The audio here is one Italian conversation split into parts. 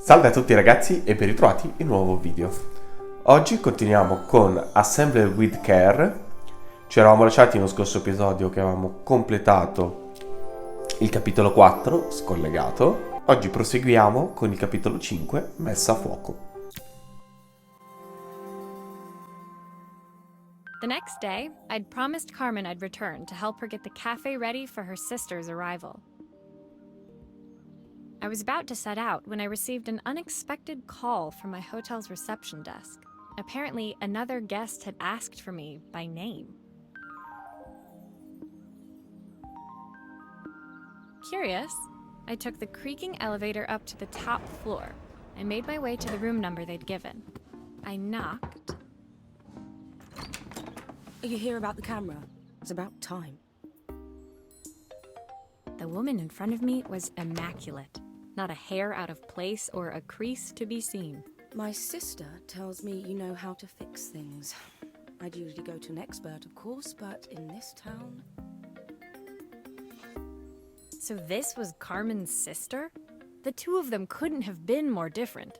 Salve a tutti ragazzi e ben ritrovati in un nuovo video. Oggi continuiamo con Assemble with Care. Ci eravamo lasciati nello scorso episodio che avevamo completato il capitolo 4, scollegato. Oggi proseguiamo con il capitolo 5, messa a fuoco. The next day, I'd promised Carmen I'd return to help her get the cafe ready for her sister's arrival. I was about to set out when I received an unexpected call from my hotel's reception desk. Apparently, another guest had asked for me by name. Curious, I took the creaking elevator up to the top floor and made my way to the room number they'd given. I knocked. Are you here about the camera? It's about time. The woman in front of me was immaculate. Not a hair out of place or a crease to be seen. My sister tells me you know how to fix things. I'd usually go to an expert, of course, but in this town... So this was Carmen's sister? The two of them couldn't have been more different.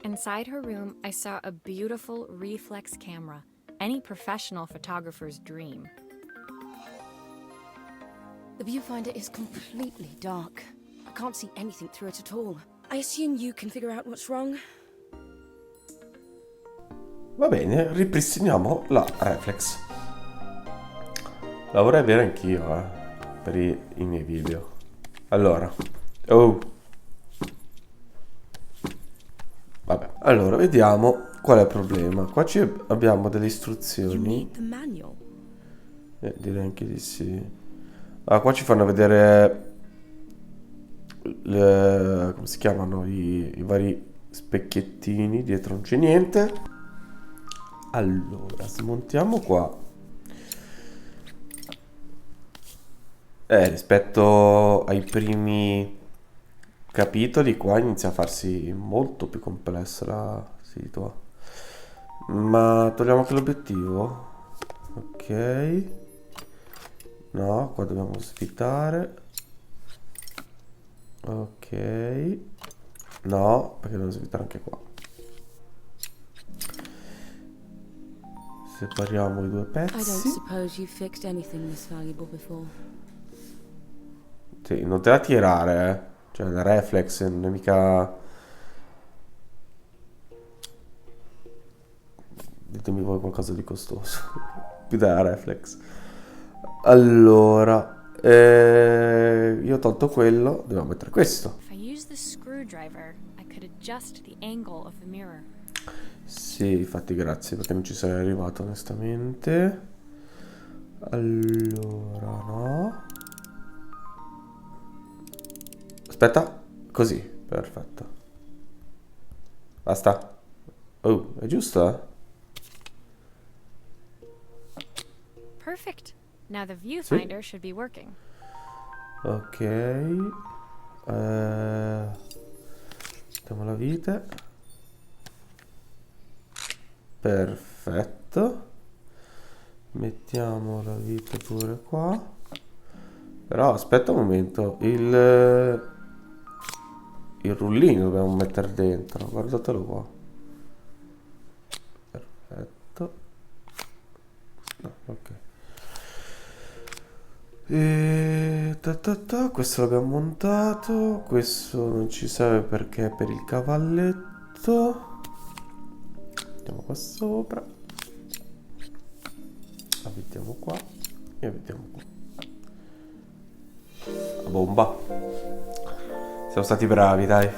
Inside her room, I saw a beautiful reflex camera, any professional photographer's dream. The viewfinder is completely dark. I can't see anything through it at all. I assume you can figure out what's wrong? Va bene, ripristiniamo la reflex. La vorrei avere anch'io, per i miei video. Allora. Vabbè, allora vediamo qual è il problema. Qua abbiamo delle istruzioni. Direi anche di sì. Qua ci fanno vedere come si chiamano i vari specchiettini. Dietro non c'è niente. Allora, smontiamo qua. Rispetto ai primi capitoli, qua inizia a farsi molto più complessa la situazione. Ma togliamo anche l'obiettivo. Ok. No, qua dobbiamo svitare. Ok. No, perché dobbiamo svitare anche qua. Separiamo i due pezzi. I don't suppose you fixed anything this valuable before. Sì, non te la tirare, Cioè, la reflex non è mica... Ditemi voi qualcosa di costoso. Più della reflex. Allora, io ho tolto quello, dobbiamo mettere questo. If I use the screwdriver, I could adjust the angle of the mirror. Sì, infatti grazie, perché non ci sarei arrivato onestamente. Allora, no. Aspetta, così, perfetto. Basta. Oh, è giusto, Perfect. Now the viewfinder should be working. Ok. Mettiamo la vite. Perfetto. Mettiamo la vite pure qua. Però aspetta un momento. Il rullino dobbiamo mettere dentro. Guardatelo qua. Perfetto. No, ok. Questo l'abbiamo montato. Questo non ci serve perché è per il cavalletto. Mettiamo qua sopra. La mettiamo qua. E la mettiamo qua. La bomba. Siamo stati bravi, dai.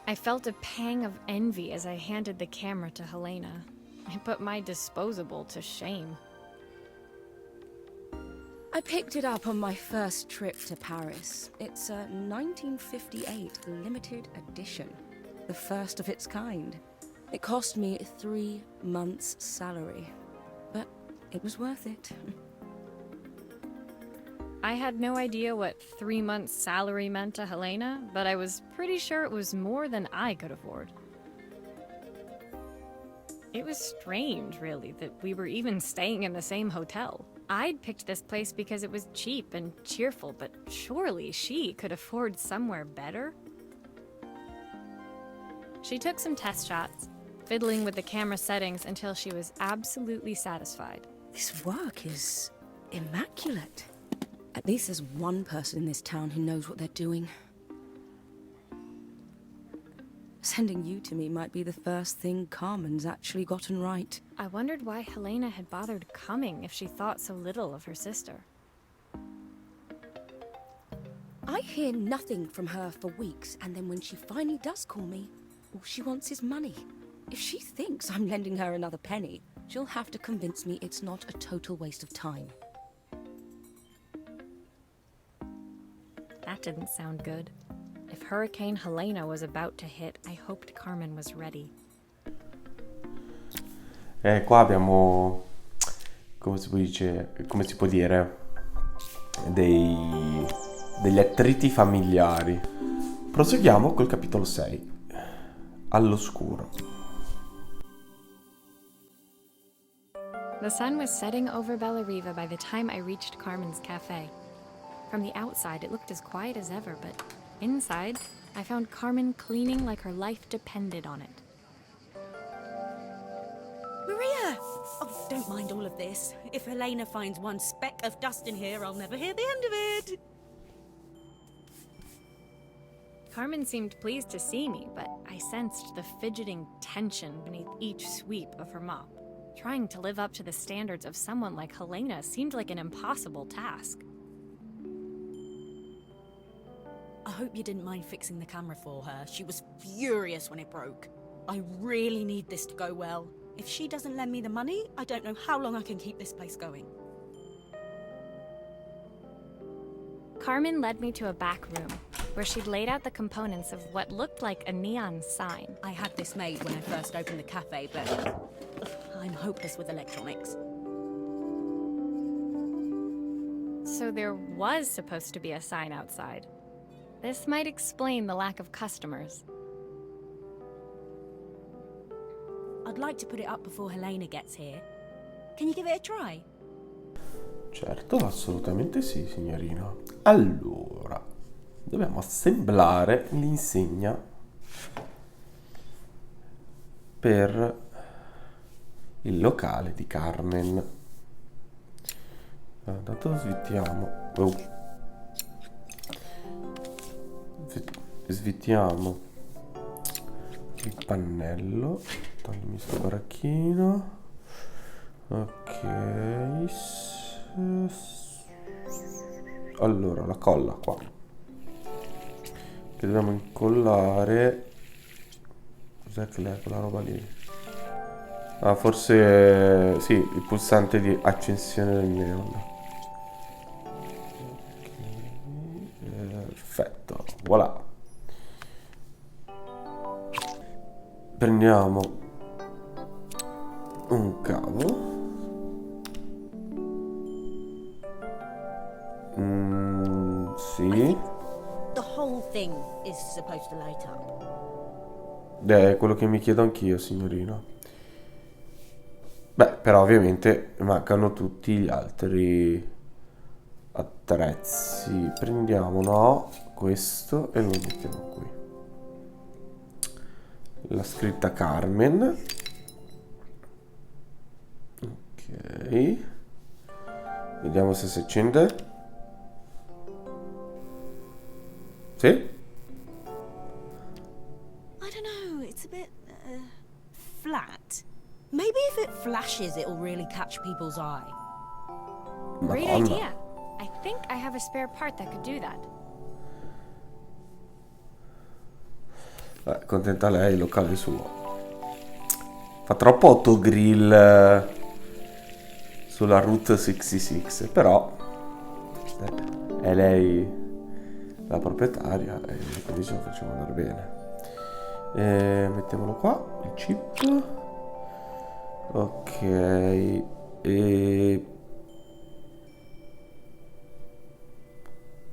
I felt a pang of envy as I handed the camera to Helena. I put my disposable to shame. I picked it up on my first trip to Paris. It's a 1958 limited edition, the first of its kind. It cost me 3 months' salary, but it was worth it. I had no idea what 3 months' salary meant to Helena, but I was pretty sure it was more than I could afford. It was strange, really, that we were even staying in the same hotel. I'd picked this place because it was cheap and cheerful, but surely she could afford somewhere better? She took some test shots, fiddling with the camera settings until she was absolutely satisfied. This work is immaculate. At least there's one person in this town who knows what they're doing. Sending you to me might be the first thing Carmen's actually gotten right. I wondered why Helena had bothered coming if she thought so little of her sister. I hear nothing from her for weeks, and then when she finally does call me, all she wants is money. If she thinks I'm lending her another penny, she'll have to convince me it's not a total waste of time. That didn't sound good. If Hurricane Helena was about to hit, I hoped Carmen was ready. Qua abbiamo, come si può dire, degli attriti familiari. Proseguiamo col capitolo 6. All'oscuro. The sun was setting over Bellariva by the time I reached Carmen's cafe. From the outside, it looked as quiet as ever, but inside, I found Carmen cleaning like her life depended on it. Maria! Oh, don't mind all of this. If Helena finds one speck of dust in here, I'll never hear the end of it. Carmen seemed pleased to see me, but I sensed the fidgeting tension beneath each sweep of her mop. Trying to live up to the standards of someone like Helena seemed like an impossible task. I hope you didn't mind fixing the camera for her. She was furious when it broke. I really need this to go well. If she doesn't lend me the money, I don't know how long I can keep this place going. Carmen led me to a back room, where she'd laid out the components of what looked like a neon sign. I had this made when I first opened the cafe, but I'm hopeless with electronics. So there was supposed to be a sign outside. This might explain the lack of customers. I'd like to put it up before Helena gets here. Can you give it a try? Certo, assolutamente sì, signorina. Allora, dobbiamo assemblare l'insegna per il locale di Carmen. Intanto svitiamo. Svitiamo il pannello. Toglimi sto baracchino. Ok. Allora, la colla qua che dobbiamo incollare. Cos'è che è quella roba lì? Ah, forse sì, il pulsante di accensione del neon. Perfetto, voilà. Prendiamo un cavo. Sì. The whole thing is supposed to light up. È quello che mi chiedo anch'io, signorina. Beh, però ovviamente mancano tutti gli altri attrezzi. Prendiamo, no, questo e lo mettiamo qui. La scritta Carmen. Ok. Vediamo se si accende. Sì? I don't know, it's a bit flat. Maybe if it flashes, it'll really catch people's eye. Great Madonna. idea. I think I have a spare part that could do that. Contenta lei, il locale suo. Fa troppo autogrill sulla Route 66, però è lei la proprietaria e quindi ce lo facciamo andare bene. Mettiamolo qua, il chip. Ok. E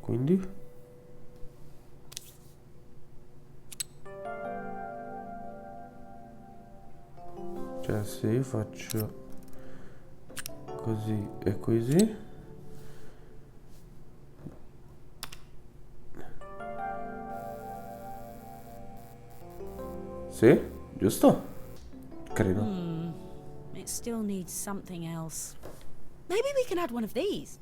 quindi cioè se io faccio così e così. Sì, giusto? Credo. It still needs something else. Maybe we can add one of these.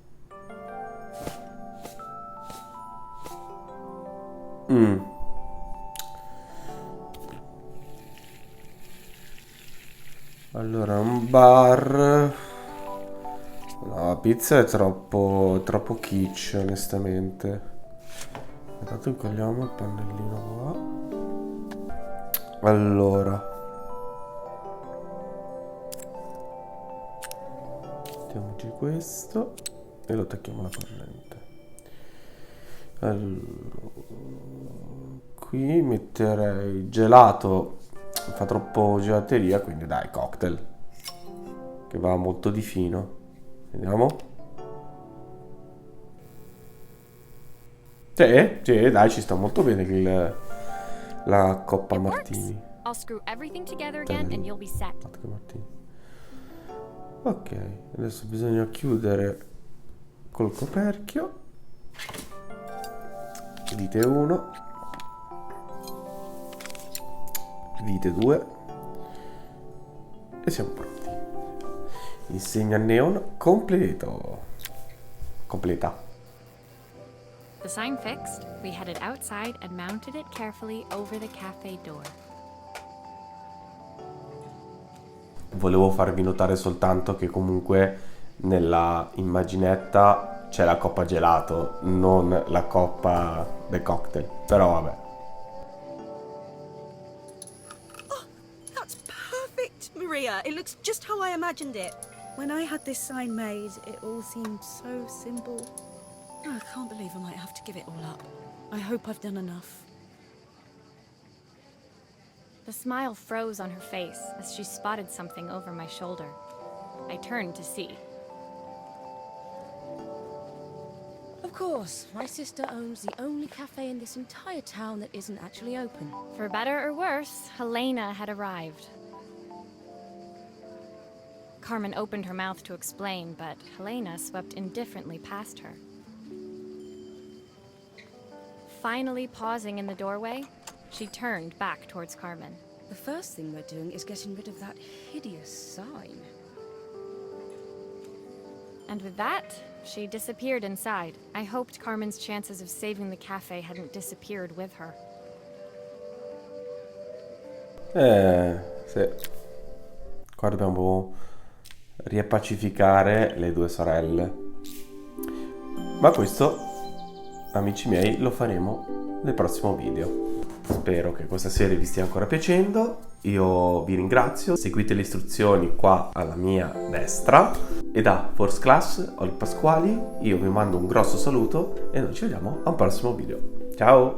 Allora, un bar. No, la pizza è troppo kitsch, onestamente. Intanto incolliamo il pannellino qua. Allora, mettiamoci questo e lo attacchiamo alla corrente. Allora, qui metterei gelato. Fa troppo gelateria, quindi dai, cocktail, che va molto di fino. Vediamo. Sì, dai, ci sta molto bene la coppa martini. I'll screw everything together again and you'll be set. Vodka martini. Ok, adesso bisogna chiudere col coperchio. Vite 1, vite 2 e siamo pronti. Insegna neon completo. Completa. The sign fixed, we headed outside and mounted it carefully over the cafe door. Volevo farvi notare soltanto che comunque nella immaginetta c'è la coppa gelato, non la coppa del cocktail. Però vabbè. That's perfect, Maria. It looks just how I imagined it. When I had this sign made, it all seemed so simple. Oh, I can't believe I might have to give it all up. I hope I've done enough. The smile froze on her face as she spotted something over my shoulder. I turned to see. Of course, my sister owns the only cafe in this entire town that isn't actually open. For better or worse, Helena had arrived. Carmen opened her mouth to explain, but Helena swept indifferently past her. Finally pausing in the doorway, she turned back towards Carmen. The first thing we're doing is getting rid of that hideous sign. And with that, she disappeared inside. I hoped Carmen's chances of saving the cafe hadn't disappeared with her. Sì. Qua dobbiamo riappacificare le due sorelle. Ma questo, amici miei, lo faremo nel prossimo video. Spero che questa serie vi stia ancora piacendo. Io vi ringrazio. Seguite le istruzioni qua alla mia destra. E da Force Class, Oli Pasquali, io vi mando un grosso saluto e noi ci vediamo a un prossimo video. Ciao!